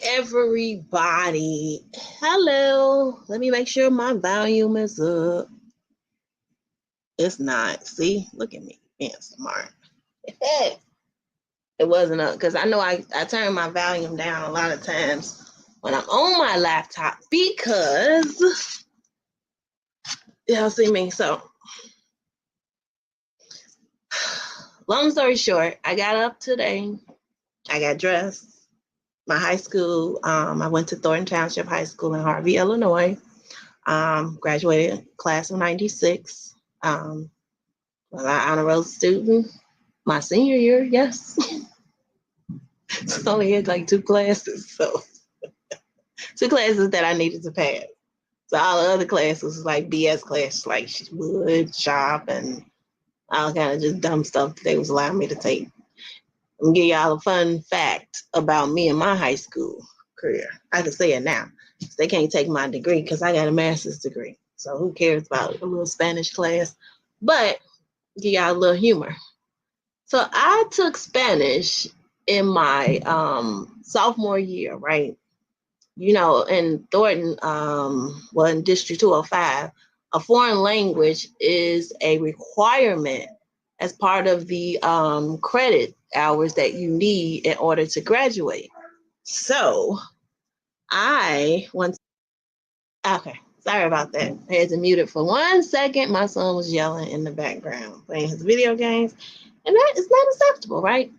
everybody. Hello. Let me make sure my volume is up. It's not. See, look at me being smart. It wasn't up because I know I turn my volume down a lot of times when I'm on my laptop because y'all see me. So long story short, I got up today. I got dressed. My high school, I went to Thornton Township High School in Harvey, Illinois. Graduated class of 96. Was an honor roll student. My senior year, yes. It's only had like 2 classes, so 2 classes that I needed to pass. So all the other classes was like BS classes, like wood, shop, and all kind of just dumb stuff that they was allowing me to take. I'm gonna give y'all a fun fact about me and my high school career. I can say it now. They can't take my degree because I got a master's degree. So who cares about a little Spanish class? But give y'all a little humor. So I took Spanish in my sophomore year, right? You know, in Thornton, in District 205, a foreign language is a requirement as part of the credit hours that you need in order to graduate. So okay, sorry about that. I had to mute it for 1 second. My son was yelling in the background, playing his video games, and that is not acceptable, right?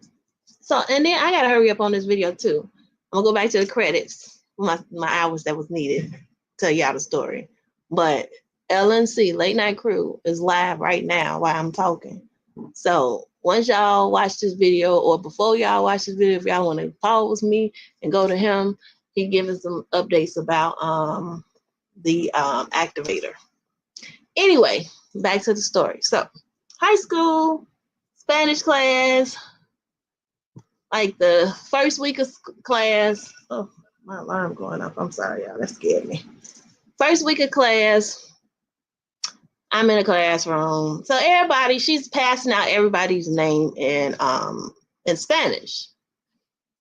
So, and then I gotta hurry up on this video too. I'm gonna go back to the credits, my hours that was needed, tell y'all the story. But LNC, Late Night Crew, is live right now while I'm talking. So once y'all watch this video, or before y'all watch this video, if y'all want to pause me and go to him, he giving some updates about the activator. Anyway, back to the story. So high school, Spanish class, like the first week of class. Oh, my alarm going off. I'm sorry, y'all. That scared me. First week of class, I'm in a classroom. So everybody, she's passing out everybody's name in Spanish.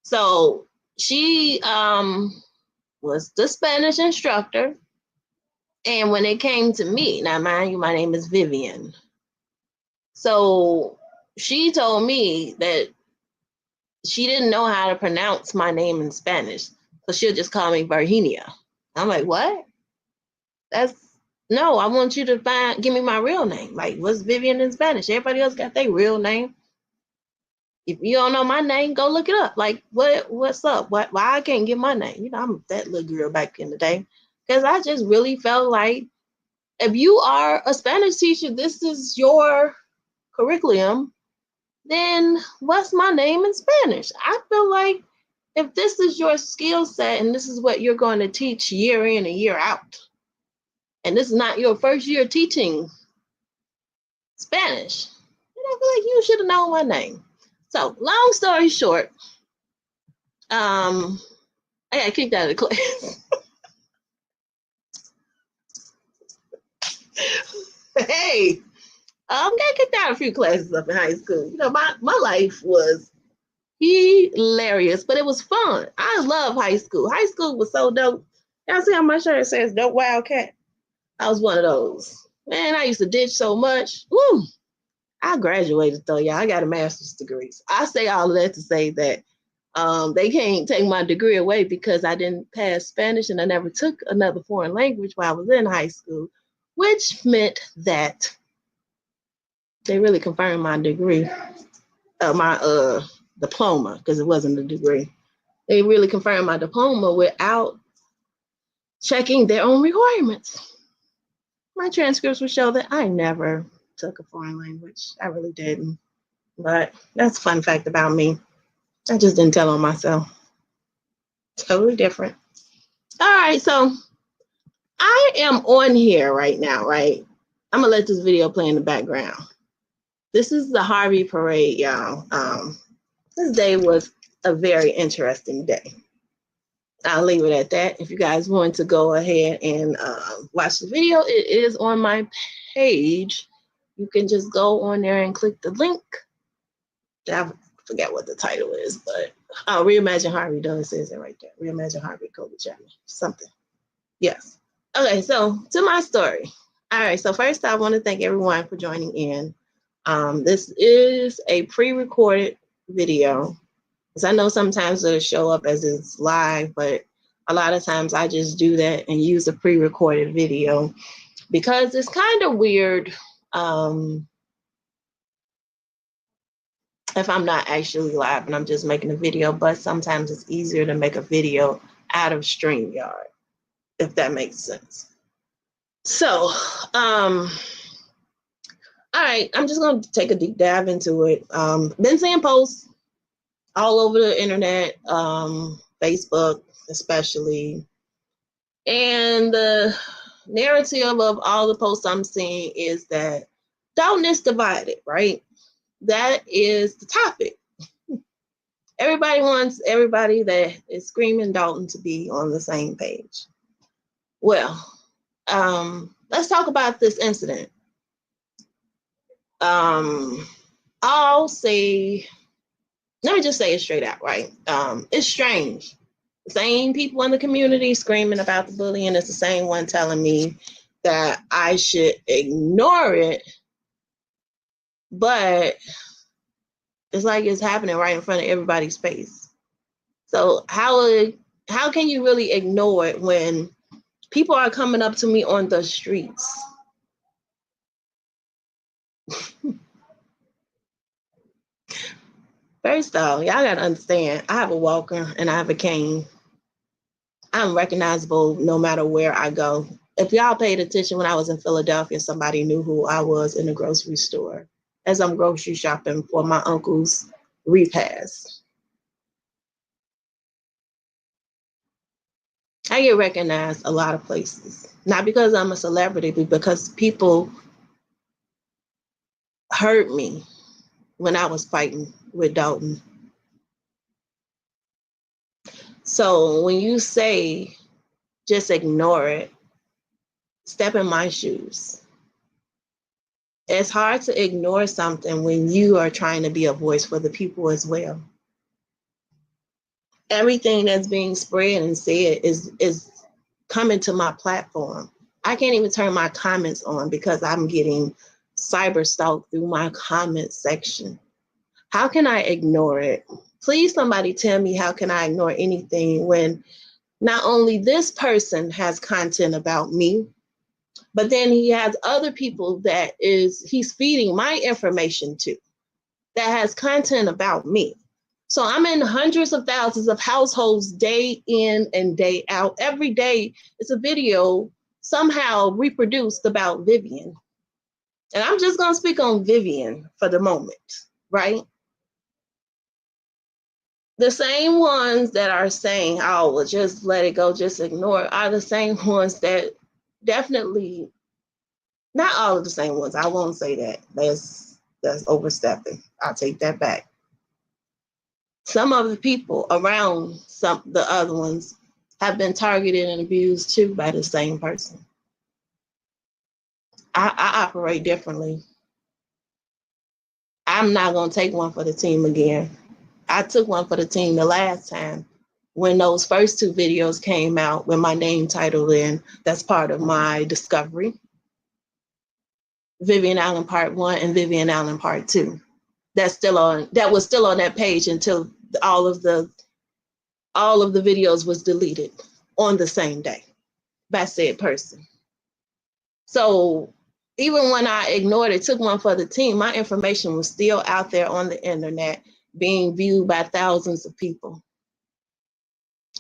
So she was the Spanish instructor. And when it came to me, now mind you, my name is Vivian. So she told me that she didn't know how to pronounce my name in Spanish. So she'll just call me Virginia. I'm like, what? No, I want you to give me my real name. Like, what's Vivian in Spanish? Everybody else got their real name. If you don't know my name, go look it up. Like, what's up? Why I can't get my name? You know, I'm that little girl back in the day. Because I just really felt like if you are a Spanish teacher, this is your curriculum, then what's my name in Spanish? I feel like if this is your skill set and this is what you're going to teach year in and year out, and this is not your first year teaching Spanish, then I feel like you should have known my name. So long story short, I got kicked out of the class. Hey, got kicked out of a few classes up in high school. You know, my life was hilarious, but it was fun. I love high school. High school was so dope. Y'all see how my shirt says Dope Wildcat? I was one of those. Man, I used to ditch so much. Woo! I graduated though, y'all. I got a master's degree. So I say all of that to say that they can't take my degree away because I didn't pass Spanish and I never took another foreign language while I was in high school, which meant that they really confirmed my degree, my diploma, because it wasn't a degree. They really confirmed my diploma without checking their own requirements. My transcripts would show that I never took a foreign language. I really didn't. But that's a fun fact about me. I just didn't tell on myself. Totally different. All right, so I am on here right now, right? I'm going to let this video play in the background. This is the Harvey Parade, y'all. This day was a very interesting day. I'll leave it at that. If you guys want to go ahead and watch the video, it is on my page. You can just go on there and click the link. I forget what the title is, but Reimagine Harvey Dunn says it right there. Reimagine Harvey, Kobe Chapman, something. Yes. Okay, so to my story. All right, so first I want to thank everyone for joining in. This is a pre-recorded video, because I know sometimes it'll show up as it's live, but a lot of times I just do that and use a pre-recorded video because it's kind of weird if I'm not actually live and I'm just making a video, but sometimes it's easier to make a video out of StreamYard, if that makes sense. So, all right, I'm just going to take a deep dive into it. Been seeing posts all over the internet, Facebook especially, and the narrative of all the posts I'm seeing is that Dalton is divided, right? That is the topic. Everybody wants everybody that is screaming Dalton to be on the same page. Well, let's talk about this incident. I'll say, let me just say it straight out, right? It's strange. The same people in the community screaming about the bullying is the same one telling me that I should ignore it, but it's like it's happening right in front of everybody's face. So how can you really ignore it when people are coming up to me on the streets? First off, y'all gotta understand, I have a walker and I have a cane. I'm recognizable no matter where I go. If y'all paid attention when I was in Philadelphia, somebody knew who I was in the grocery store as I'm grocery shopping for my uncle's repast. I get recognized a lot of places, not because I'm a celebrity, but because people heard me when I was fighting with Dalton. So when you say just ignore it, step in my shoes. It's hard to ignore something when you are trying to be a voice for the people as well. Everything that's being spread and said is coming to my platform. I can't even turn my comments on because I'm getting cyberstalked through my comment section. How can I ignore it? Please, somebody tell me, how can I ignore anything when not only this person has content about me, but then he has other people that he's feeding my information to that has content about me. So I'm in hundreds of thousands of households day in and day out. Every day it's a video somehow reproduced about Vivian. And I'm just going to speak on Vivian for the moment, right? The same ones that are saying, oh, well, just let it go, just ignore it, are the same ones that definitely, not all of the same ones. I won't say that. That's overstepping. I'll take that back. Some of the people around the other ones have been targeted and abused too by the same person. I operate differently. I'm not going to take one for the team again. I took one for the team the last time when those first two videos came out with my name titled in. That's part of my discovery. Vivian Allen Part 1 and Vivian Allen Part 2. That was still on that page until all of the videos was deleted on the same day by said person. So even when I ignored it, took one for the team, my information was still out there on the internet being viewed by thousands of people.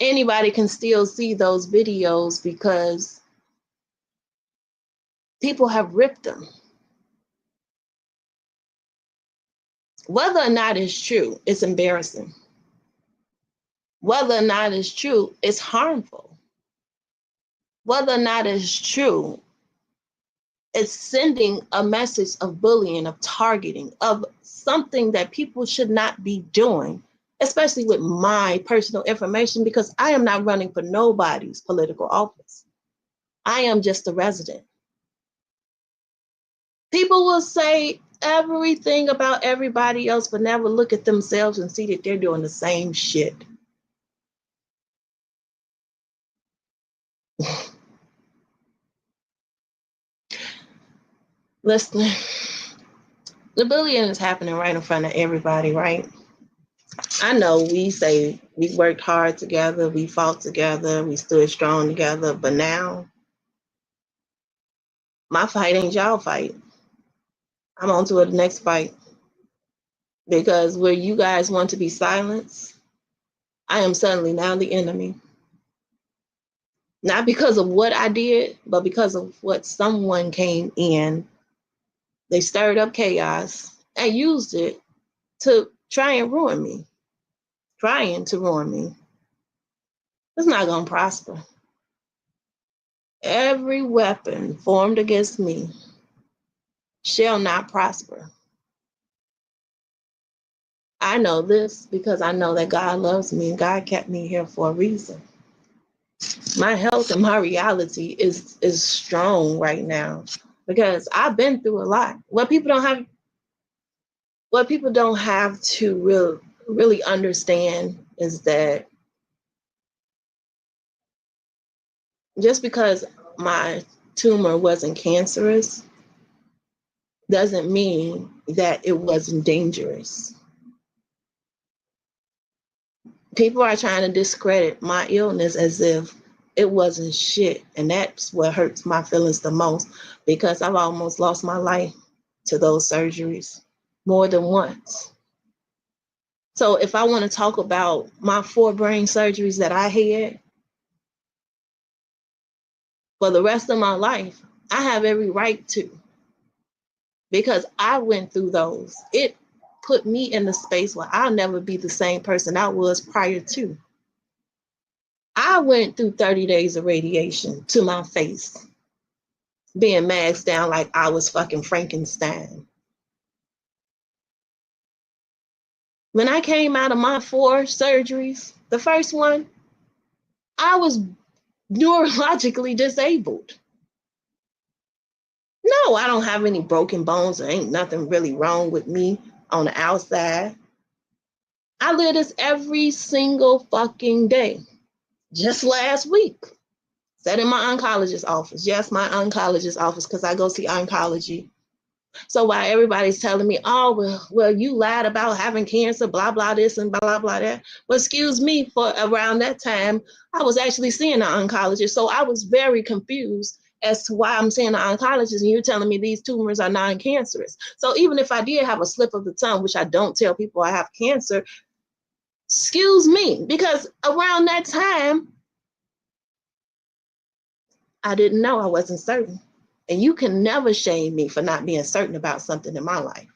Anybody can still see those videos because people have ripped them. Whether or not it's true, it's embarrassing. Whether or not it's true, it's harmful. Whether or not it's true, it's sending a message of bullying, of targeting, of something that people should not be doing, especially with my personal information, because I am not running for nobody's political office. I am just a resident. People will say, everything about everybody else, but never look at themselves and see that they're doing the same shit. Listen, the bullying is happening right in front of everybody, right? I know we say we worked hard together, we fought together, we stood strong together, but now my fight ain't y'all fight. I'm on to the next fight. Because where you guys want to be silenced, I am suddenly now the enemy. Not because of what I did, but because of what someone came in. They stirred up chaos and used it to try and ruin me. Trying to ruin me. It's not going to prosper. Every weapon formed against me shall not prosper. I know this because I know that God loves me and God kept me here for a reason. My health and my reality is strong right now because I've been through a lot. What people don't have to really understand is that just because my tumor wasn't cancerous doesn't mean that it wasn't dangerous. People are trying to discredit my illness as if it wasn't shit. And that's what hurts my feelings the most because I've almost lost my life to those surgeries more than once. So if I want to talk about my 4 brain surgeries that I had for the rest of my life, I have every right to because I went through those. It put me in a space where I'll never be the same person I was prior to. I went through 30 days of radiation to my face, being maxed down like I was fucking Frankenstein. When I came out of my 4 surgeries, the first one, I was neurologically disabled. No, I don't have any broken bones. There ain't nothing really wrong with me on the outside. I live this every single fucking day. Just last week, sat in my oncologist office. Yes, my oncologist office, because I go see oncology. So while everybody's telling me, oh, well, you lied about having cancer, blah, blah, this and blah, blah, that. Well, excuse me, for around that time, I was actually seeing an oncologist. So I was very confused as to why I'm seeing an oncologist and you're telling me these tumors are non-cancerous. So even if I did have a slip of the tongue, which I don't tell people I have cancer, excuse me, because around that time, I didn't know, I wasn't certain. And you can never shame me for not being certain about something in my life.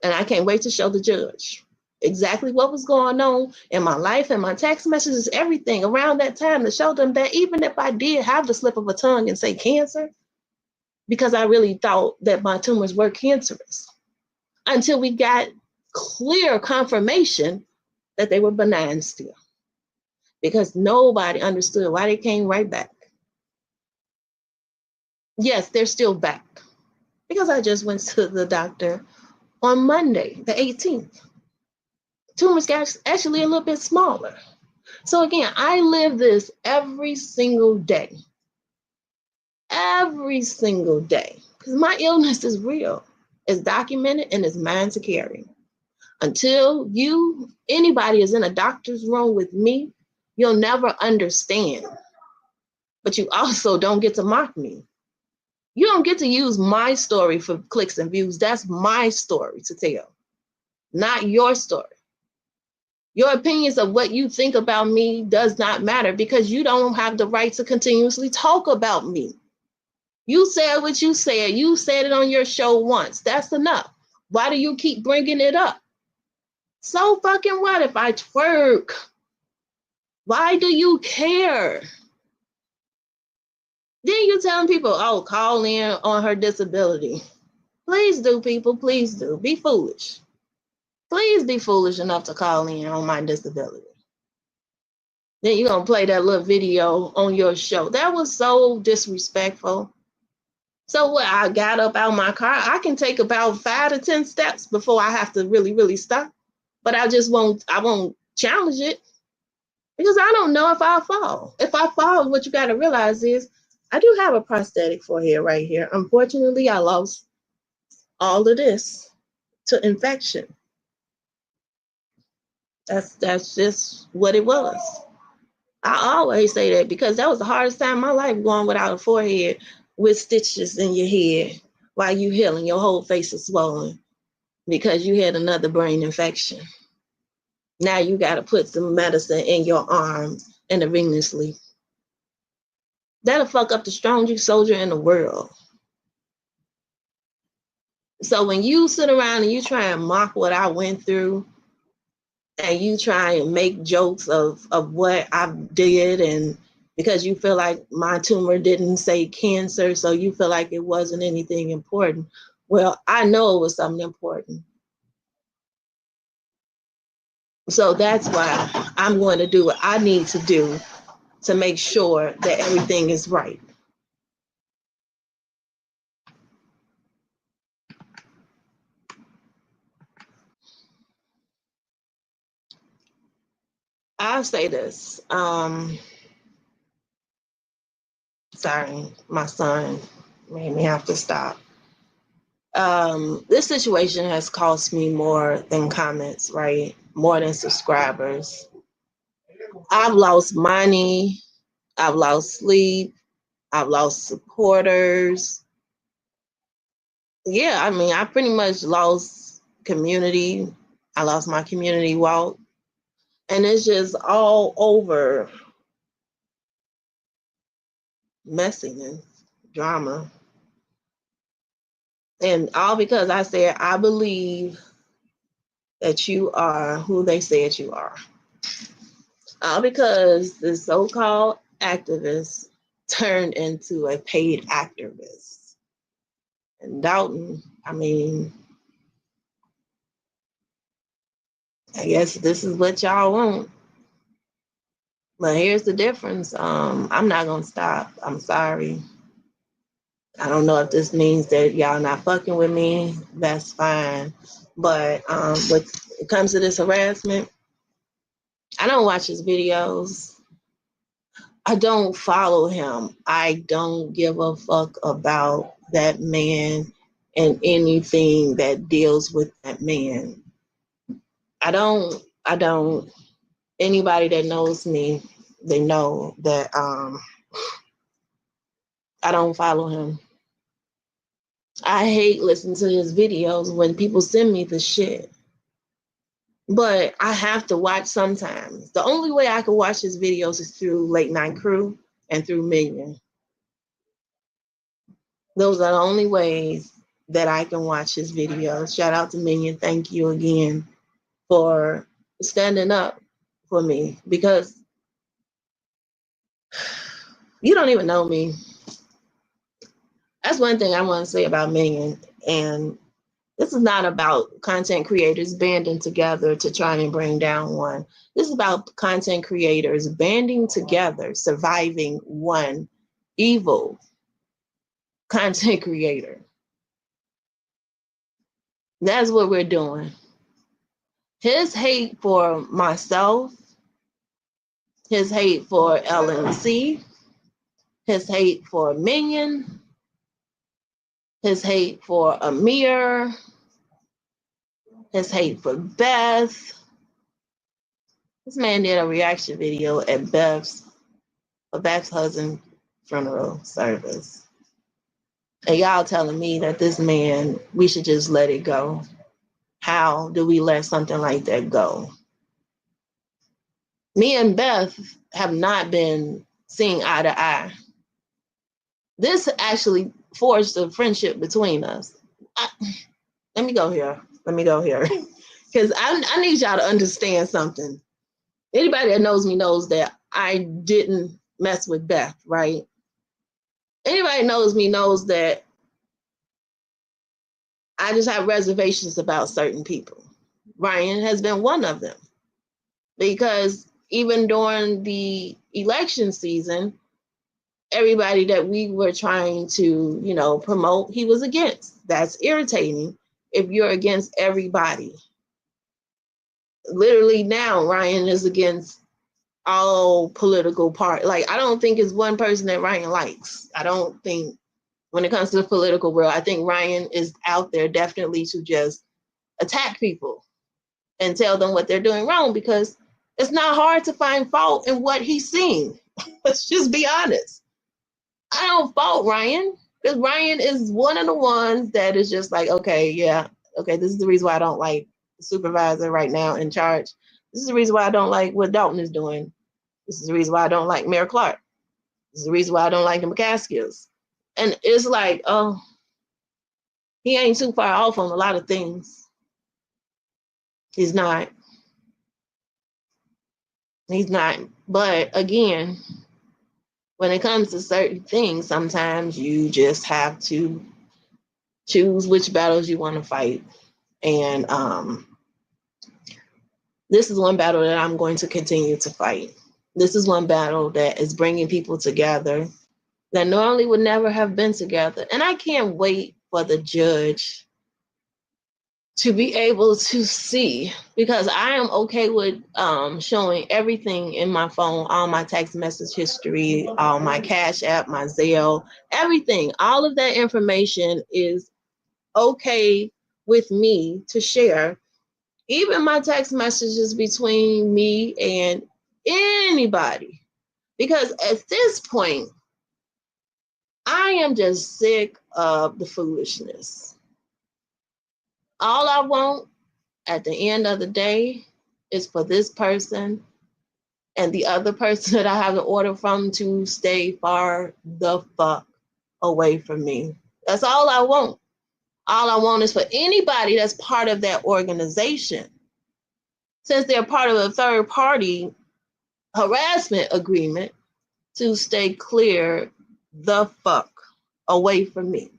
And I can't wait to show the judge exactly what was going on in my life and my text messages, everything around that time to show them that even if I did have the slip of a tongue and say cancer, because I really thought that my tumors were cancerous until we got clear confirmation that they were benign still, because nobody understood why they came right back. Yes, they're still back because I just went to the doctor on Monday, the 18th. Tumors got actually a little bit smaller. So again, I live this every single day. Every single day. Because my illness is real. It's documented and it's mine to carry. Until anybody is in a doctor's room with me, you'll never understand. But you also don't get to mock me. You don't get to use my story for clicks and views. That's my story to tell, not your story. Your opinions of what you think about me does not matter because you don't have the right to continuously talk about me. You said what you said. You said it on your show once. That's enough. Why do you keep bringing it up? So fucking what if I twerk? Why do you care? Then you telling people, oh, call in on her disability. Please do, people. Please do. Be foolish. Please be foolish enough to call in on my disability. Then you're going to play that little video on your show. That was so disrespectful. So what? I got up out my car. I can take about 5 to 10 steps before I have to really, really stop. But I won't challenge it because I don't know if I'll fall. If I fall, what you got to realize is I do have a prosthetic forehead right here. Unfortunately, I lost all of this to infection. That's just what it was. I always say that because that was the hardest time in my life, going without a forehead with stitches in your head while you healing. Your whole face is swollen because you had another brain infection. Now you got to put some medicine in your arm intravenously. That'll fuck up the strongest soldier in the world. So when you sit around and you try and mock what I went through, and you try and make jokes of what I did, and because you feel like my tumor didn't say cancer, so you feel like it wasn't anything important. Well, I know it was something important. So that's why I'm going to do what I need to do to make sure that everything is right. I'll say this. Sorry, my son made me have to stop. This situation has cost me more than comments, right? More than subscribers. I've lost money. I've lost sleep. I've lost supporters. Yeah, I mean, I pretty much lost community. I lost my community walk. And it's just all over messiness, drama. And all because I said, I believe that you are who they said you are. All because the so-called activist turned into a paid activist. And Dalton, I mean, I guess this is what y'all want. But here's the difference. I'm not gonna stop. I'm sorry. I don't know if this means that y'all not fucking with me. That's fine. But when it comes to this harassment, I don't watch his videos. I don't follow him. I don't give a fuck about that man and anything that deals with that man. I don't. Anybody that knows me, they know that I don't follow him. I hate listening to his videos when people send me the shit. But I have to watch sometimes. The only way I can watch his videos is through Late Night Crew and through Minion. Those are the only ways that I can watch his videos. Shout out to Minion. Thank you again for standing up for me, because you don't even know me. That's one thing I want to say about Minion. And this is not about content creators banding together to try and bring down one. This is about content creators banding together, surviving one evil content creator. That's what we're doing. His hate for myself, his hate for LNC, his hate for Minion, his hate for Amir, his hate for Beth. This man did a reaction video at Beth's husband's funeral service. And y'all telling me that this man, we should just let it go. How do we let something like that go? Me and Beth have not been seeing eye to eye. This actually forged a friendship between us. Let me go here. Because I need y'all to understand something. Anybody that knows me knows that I didn't mess with Beth, right? Anybody that knows me knows that I just have reservations about certain people. Ryan has been one of them. Because even during the election season, everybody that we were trying to, promote, he was against. That's irritating if you're against everybody. Literally now, Ryan is against all political part. Like, I don't think it's one person that Ryan likes. I don't think when it comes to the political world, I think Ryan is out there definitely to just attack people and tell them what they're doing wrong, because it's not hard to find fault in what he's seeing. Let's just be honest. I don't fault Ryan, because Ryan is one of the ones that is just like, okay, yeah, okay, this is the reason why I don't like the supervisor right now in charge. This is the reason why I don't like what Dalton is doing. This is the reason why I don't like Mayor Clark. This is the reason why I don't like the McCaskill. And it's like, oh, he ain't too far off on a lot of things. He's not. He's not. But again, when it comes to certain things, sometimes you just have to choose which battles you want to fight. And this is one battle that I'm going to continue to fight. This is one battle that is bringing people together that normally would never have been together. And I can't wait for the judge to be able to see, because I am okay with showing everything in my phone, all my text message history, all my Cash App, my Zelle, everything. All of that information is okay with me to share. Even my text messages between me and anybody. Because at this point, I am just sick of the foolishness. All I want at the end of the day is for this person and the other person that I have an order from to stay far the fuck away from me. That's all I want. All I want is for anybody that's part of that organization, since they're part of a third party harassment agreement, to stay clear the fuck away from me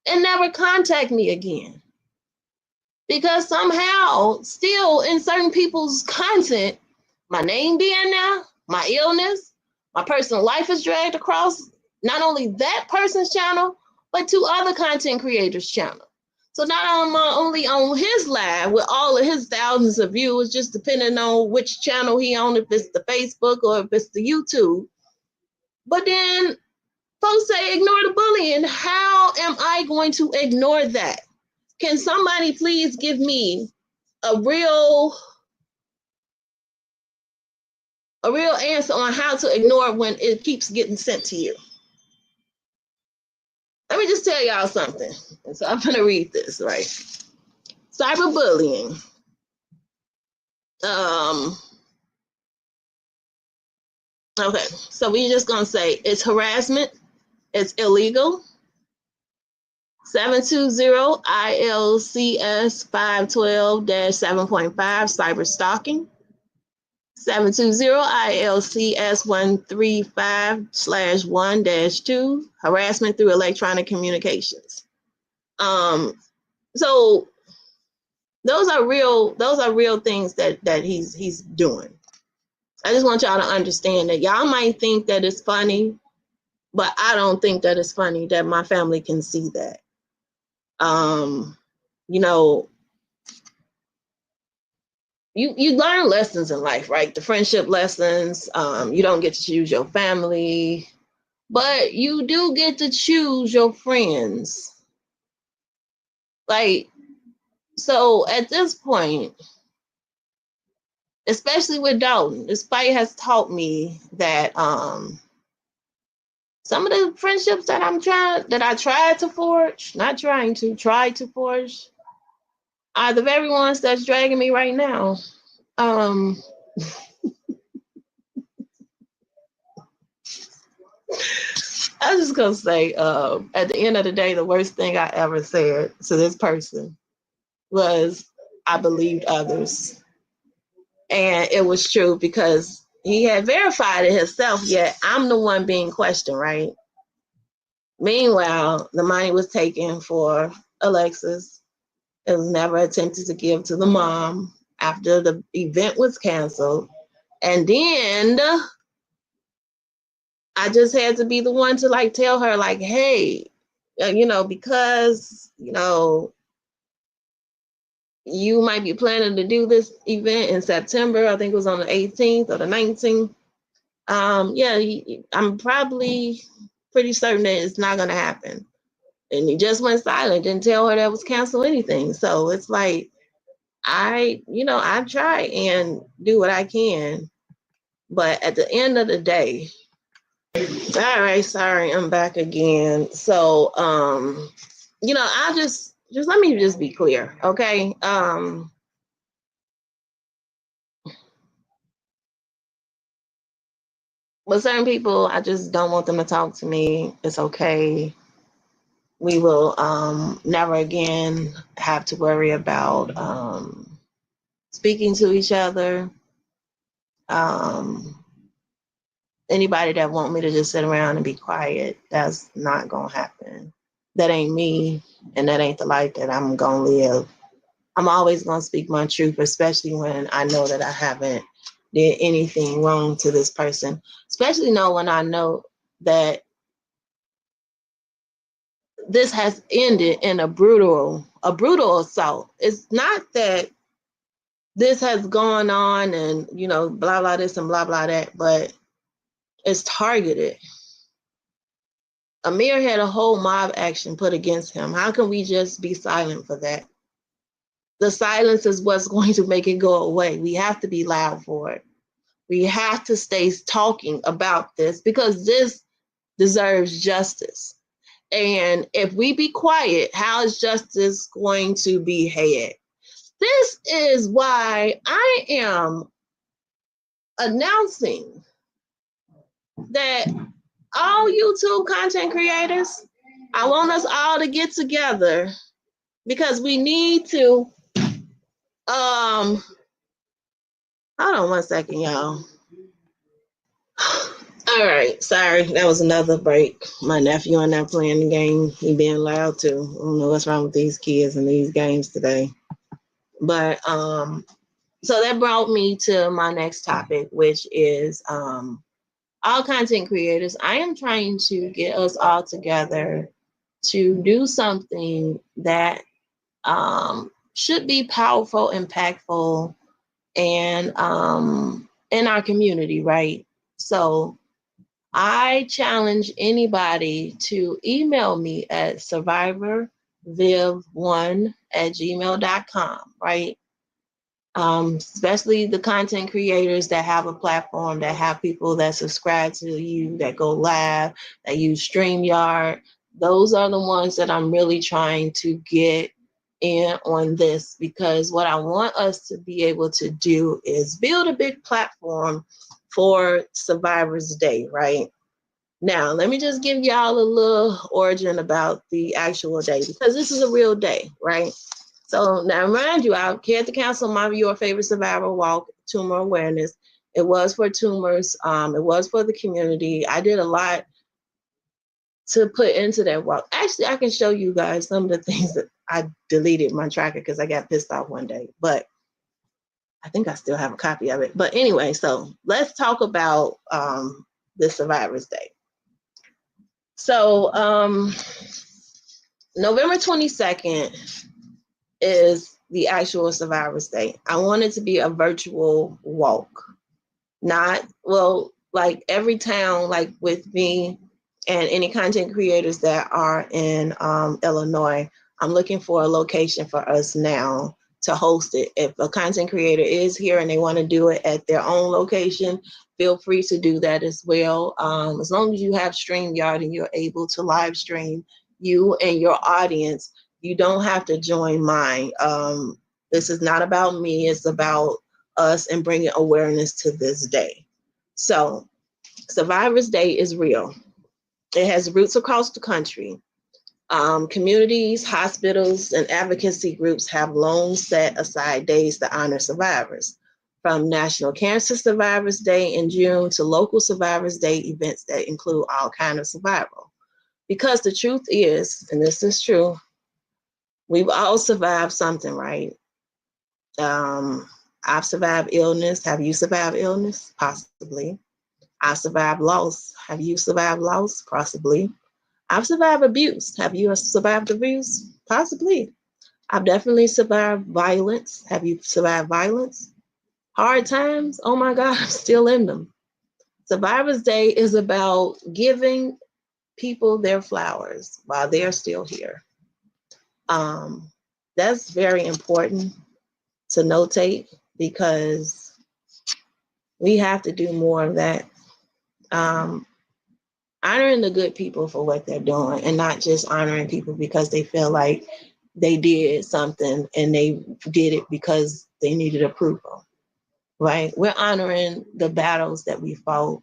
and never contact me again. Because somehow, still in certain people's content, my name being there, my illness, my personal life is dragged across not only that person's channel, but two other content creators' channel. So not only on his live with all of his thousands of viewers, just depending on which channel he on, if it's the Facebook or if it's the YouTube, but then folks say ignore the bullying. How am I going to ignore that? Can somebody please give me a real answer on how to ignore when it keeps getting sent to you? Let me just tell y'all something. And so I'm going to read this, right? Cyberbullying. Okay, so we're just going to say it's harassment. It's illegal. 720 ILCS 512-7.5 cyberstalking. 720 ILCS 135/1-2 harassment through electronic communications. So those are real things that he's doing. I just want y'all to understand that y'all might think that it's funny, but I don't think that it's funny that my family can see that. You learn lessons in life, right? The friendship lessons. You don't get to choose your family, but you do get to choose your friends. Like, so at this point, especially with Dalton, this fight has taught me that some of the friendships that I tried to forge, tried to forge, are the very ones that's dragging me right now. I'm just gonna say, at the end of the day, the worst thing I ever said to this person was I believed others. And it was true because he had verified it himself, yet I'm the one being questioned, right? Meanwhile, the money was taken for Alexis. It was never attempted to give to the mom after the event was canceled. And then I just had to be the one to like tell her like, hey, because, you might be planning to do this event in September. I think it was on the 18th or the 19th. Yeah, I'm probably pretty certain that it's not going to happen. And he just went silent, didn't tell her that was cancel anything. So it's like, I try and do what I can. But at the end of the day, all right, sorry, I'm back again. So, I just let me just be clear, okay? With certain people, I just don't want them to talk to me. It's okay. We will never again have to worry about speaking to each other. Um, Anybody that want me to just sit around and be quiet, that's not gonna happen. That ain't me, and that ain't the life that I'm gonna live. I'm always gonna speak my truth, especially when I know that I haven't did anything wrong to this person. Especially when I know that this has ended in a brutal assault. It's not that this has gone on and blah blah this and blah blah that, but it's targeted. Amir had a whole mob action put against him. How can we just be silent for that? The silence is what's going to make it go away. We have to be loud for it. We have to stay talking about this because this deserves justice. And if we be quiet, how is justice going to be had? This is why I am announcing that all YouTube content creators, I want us all to get together because we need to hold on one second, y'all. All right, sorry, that was another break. My nephew and I playing the game. He being loud too. I don't know what's wrong with these kids and these games today. But so that brought me to my next topic, which is all content creators. I am trying to get us all together to do something that should be powerful, impactful, and in our community, right? So I challenge anybody to email me at survivorviv1@gmail.com, right? Especially the content creators that have a platform, that have people that subscribe to you, that go live, that use StreamYard. Those are the ones that I'm really trying to get in on this, because what I want us to be able to do is build a big platform for Survivors Day, right? Now, let me just give y'all a little origin about the actual day, because this is a real day, right? So now, mind you, I had to cancel my Your Favorite Survivor Walk, tumor awareness. It was for tumors. It was for the community. I did a lot to put into that walk. Actually, I can show you guys some of the things that I deleted my tracker because I got pissed off one day. But I think I still have a copy of it. But anyway, so let's talk about the Survivors Day. So November 22nd is the actual Survivors Day. I want it to be a virtual walk. Not, well, like every town, like with me and any content creators that are in Illinois, I'm looking for a location for us now to host it. If a content creator is here and they want to do it at their own location, feel free to do that as well. As long as you have StreamYard and you're able to live stream you and your audience, you don't have to join mine. This is not about me, it's about us and bringing awareness to this day. So Survivors Day is real. It has roots across the country. Communities, hospitals, and advocacy groups have long set aside days to honor survivors, from National Cancer Survivors Day in June to local Survivors Day events that include all kinds of survival. Because the truth is, and this is true, we've all survived something, right? I've survived illness. Have you survived illness? Possibly. I survived loss. Have you survived loss? Possibly. I've survived abuse. Have you survived abuse? Possibly. I've definitely survived violence. Have you survived violence? Hard times? Oh my God, I'm still in them. Survivor's Day is about giving people their flowers while they're still here. That's very important to notate because we have to do more of that. Honoring the good people for what they're doing and not just honoring people because they feel like they did something and they did it because they needed approval, right? We're honoring the battles that we fought,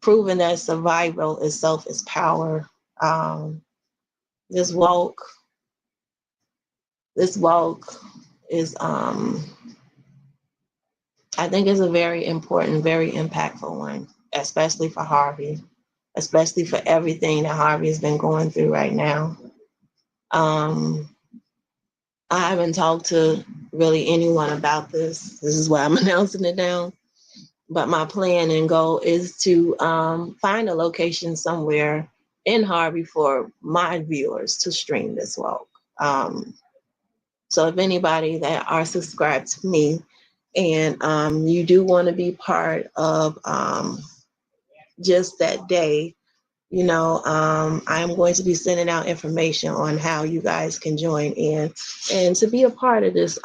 proving that survival itself is power. This walk is, I think, is a very important, very impactful one, especially for Harvey, especially for everything that Harvey has been going through right now. I haven't talked to really anyone about this. This is why I'm announcing it now. But my plan and goal is to find a location somewhere in Harvey for my viewers to stream this walk. So if anybody that are subscribed to me and you do want to be part of just that day, you know, I'm going to be sending out information on how you guys can join in and to be a part of this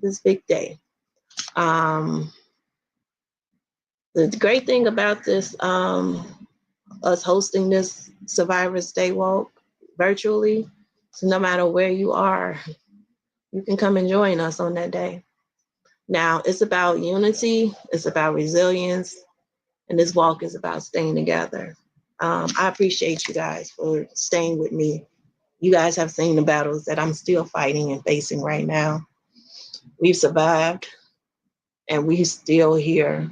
this big day. The great thing about this, us hosting this Survivors Day walk virtually, so no matter where you are, you can come and join us on that day. Now, it's about unity, it's about resilience, and this walk is about staying together. I appreciate you guys for staying with me. You guys have seen the battles that I'm still fighting and facing right now. We've survived, and we're still here.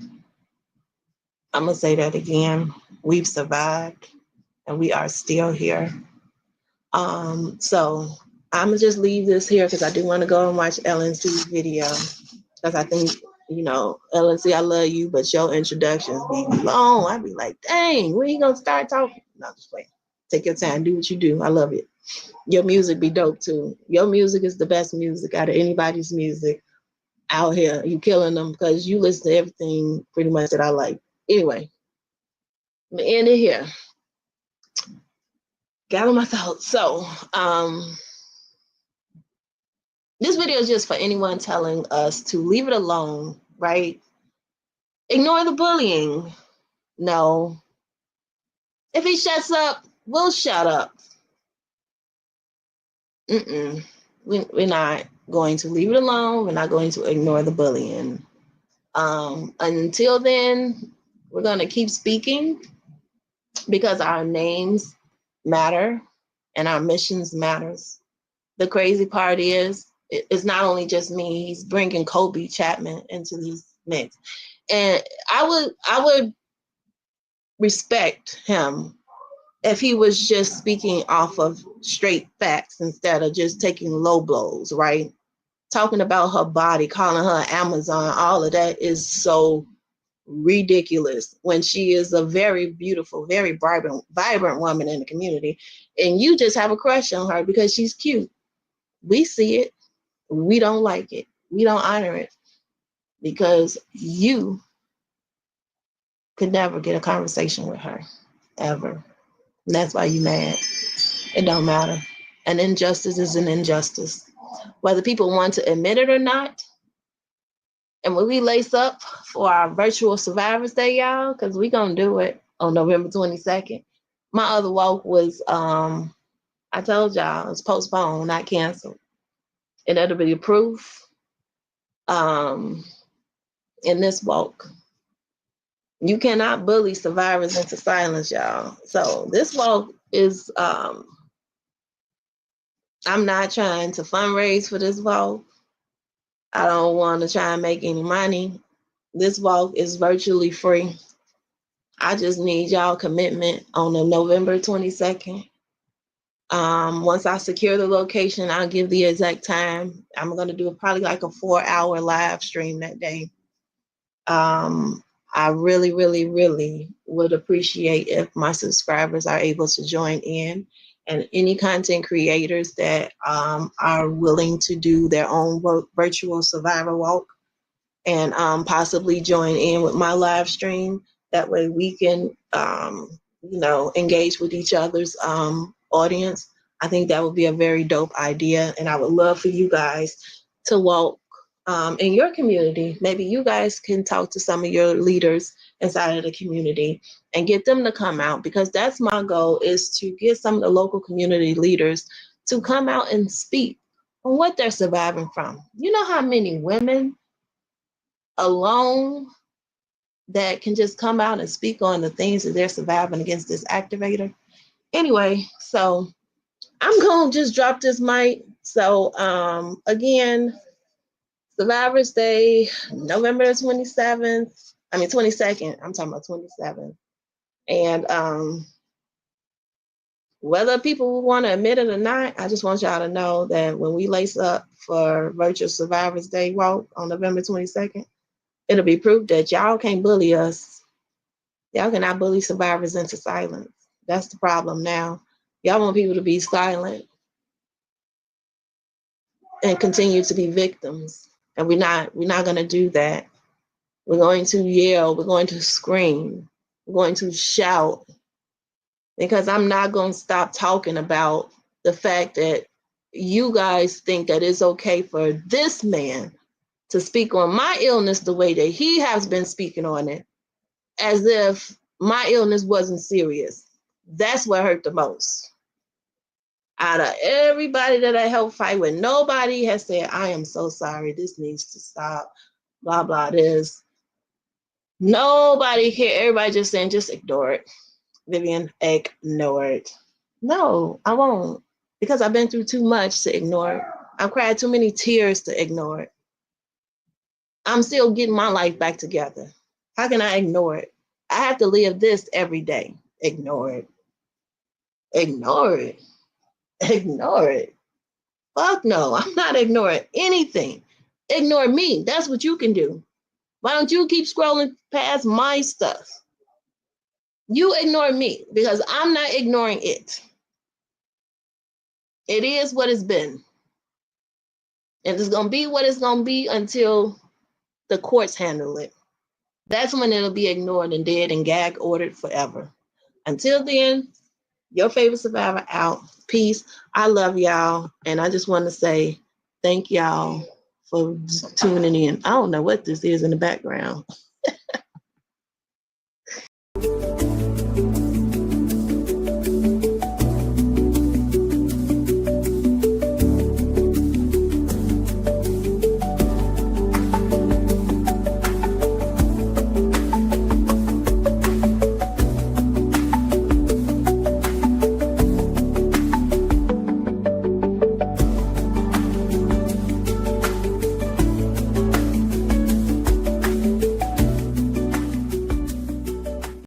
I'm going to say that again. We've survived, and we are still here. So I'm going to just leave this here because I do want to go and watch LNC's video because I think, you know, LNC, I love you, but your introductions be long. I'd be like, dang, when you going to start talking? No, just wait. Take your time. Do what you do. I love it. Your music be dope, too. Your music is the best music out of anybody's music out here. You killing them because you listen to everything pretty much that I like. Anyway, I'm going to end it here. Gather my thoughts. So, this video is just for anyone telling us to leave it alone, right? Ignore the bullying. No. If he shuts up, we'll shut up. We're not going to leave it alone. We're not going to ignore the bullying. Until then, we're going to keep speaking because our names matter and our missions matters. The crazy part is, it's not only just me. He's bringing Kobe Chapman into this mix, and I would respect him if he was just speaking off of straight facts instead of just taking low blows, right? Talking about her body, calling her Amazon, all of that is so ridiculous when she is a very beautiful, very vibrant woman in the community, and you just have a crush on her because she's cute. We see it. We don't like it. We don't honor it because you could never get a conversation with her, ever. And that's why you mad. It don't matter. An injustice is an injustice. Whether people want to admit it or not. And when we lace up for our virtual Survivors Day, y'all, because we're going to do it on November 22nd. My other walk was, I told y'all, it's postponed, not canceled. And that'll be proof in this walk. You cannot bully survivors into silence, y'all. So this walk is, I'm not trying to fundraise for this walk. I don't want to try and make any money. This walk is virtually free. I just need y'all commitment on the November 22nd. Once I secure the location, I'll give the exact time. I'm going to do probably like a 4-hour live stream that day. I really, really, really would appreciate if my subscribers are able to join in, and any content creators that are willing to do their own virtual survivor walk and possibly join in with my live stream. That way we can, engage with each other's audience. I think that would be a very dope idea. And I would love for you guys to walk in your community. Maybe you guys can talk to some of your leaders inside of the community and get them to come out, because that's my goal, is to get some of the local community leaders to come out and speak on what they're surviving from. You know how many women alone that can just come out and speak on the things that they're surviving against this activator? Anyway, so I'm going to just drop this mic. So again, Survivors Day, November 27th. I mean 22nd. I'm talking about 27th. And whether people want to admit it or not, I just want y'all to know that when we lace up for Virtual Survivors Day walk on November 22nd, it'll be proof that y'all can't bully us. Y'all cannot bully survivors into silence. That's the problem now. Y'all want people to be silent and continue to be victims. And we're not gonna do that. We're going to yell, we're going to scream, we're going to shout, because I'm not gonna stop talking about the fact that you guys think that it's okay for this man to speak on my illness the way that he has been speaking on it, as if my illness wasn't serious. That's what hurt the most. Out of everybody that I helped fight with, nobody has said, I am so sorry, this needs to stop, blah, blah, this. Nobody care. Everybody just saying, just ignore it. Vivian, ignore it. No, I won't, because I've been through too much to ignore it. I've cried too many tears to ignore it. I'm still getting my life back together. How can I ignore it? I have to live this every day. Ignore it. Ignore it. Ignore it. Fuck no, I'm not ignoring anything. Ignore me. That's what you can do. Why don't you keep scrolling past my stuff? You ignore me, because I'm not ignoring it. It is what it's been. And it's going to be what it's going to be until the courts handle it. That's when it'll be ignored and dead and gag ordered forever. Until then, your favorite survivor out. Peace. I love y'all. And I just want to say thank y'all for tuning in. I don't know what this is in the background.